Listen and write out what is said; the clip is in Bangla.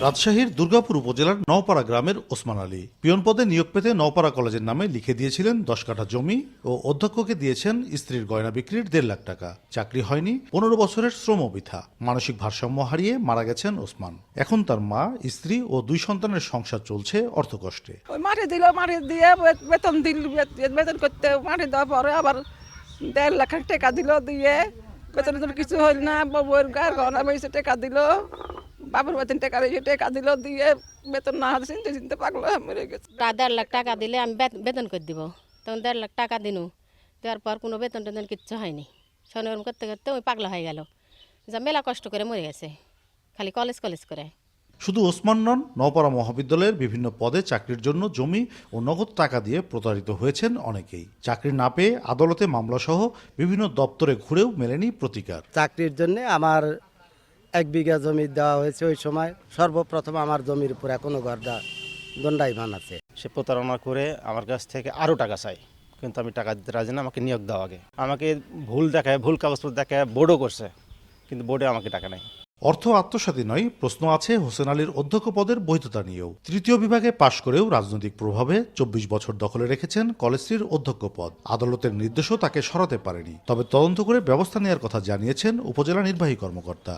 রাজশাহীর দুর্গাপুর উপজেলার নওপাড়া গ্রামের ওসমান আলী পিয়ন পদে নিয়োগ পেতে নওপাড়া কলেজের নামে লিখে দিয়েছিলেন 10 কাঠা জমি ও অধ্যক্ষকে দিয়েছেন স্ত্রীর গয়না বিক্রির 1.5 লাখ টাকা। চাকরি হয়নি, 15 বছরের শ্রম বৃথা। মানসিক ভারসাম্য হারিয়ে মারা গেছেন ওসমান। এখন তার মা, স্ত্রী ও 2 সন্তানের সংসার চলছে অর্থকষ্টে। মাঠে দিয়ে বেতন করতে মাঠে দেওয়ার পরে আবার 1.5 লাখ টাকা দিল, দিয়ে বেতনের কিছু হইল না। বউয়ের গায়ের গহনা বেশি টাকা দিল, বাবুর বেতন টাকা দিল, দিয়ে বেতন না হাতে চিনতে চিনতে পাগল মরে গেছে। 1.5 লাখ টাকা দিলে আমি বেতন করে দিব, তখন 1.5 লাখ টাকা দিনু, দেওয়ার পর কোনো বেতন টেতন কিচ্ছু হয়নি। স্বনির্ভর করতে করতে ওই পাগলা হয়ে গেল, যা মেলা কষ্ট করে মরে গেছে, খালি কলেজ করে। শুধু ওসমান নন, নওপাড়া মহাবিদ্যালয়ের বিভিন্ন পদে চাকরির জন্য জমি ও নগদ টাকা দিয়ে প্রতারিত হয়েছেন অনেকেই। চাকরি না পেয়ে আদালতে মামলাসহ বিভিন্ন দপ্তরে ঘুরেও মেলেনি প্রতিকার। চাকরির জন্য আমার 1 বিঘা জমি দেওয়া হয়েছে। ওই সময় সর্বপ্রথম আমার জমির উপর এখনো গর্দা দণ্ডায়মান আছে। সে প্রতারণা করে আমার কাছ থেকে আরও টাকা চাই, কিন্তু আমি টাকা দিতে রাজি না। আমাকে নিয়োগ দেওয়া আগে, আমাকে ভুল দেখায়, ভুল কাগজপত্র দেখায় বোর্ডও করছে, কিন্তু বোর্ডে আমাকে টাকা নেই। অর্থ আত্মসাৎই নয়, প্রশ্ন আছে হোসেন আলীর অধ্যক্ষ পদের বৈধতা নিয়েও। 3য় বিভাগে পাশ করেও রাজনৈতিক প্রভাবে 24 বছর দখলে রেখেছেন কলেজটির অধ্যক্ষ পদ। আদালতের নির্দেশও তাকে সরাতে পারেনি। তবে তদন্ত করে ব্যবস্থা নেওয়ার কথা জানিয়েছেন উপজেলা নির্বাহী কর্মকর্তা।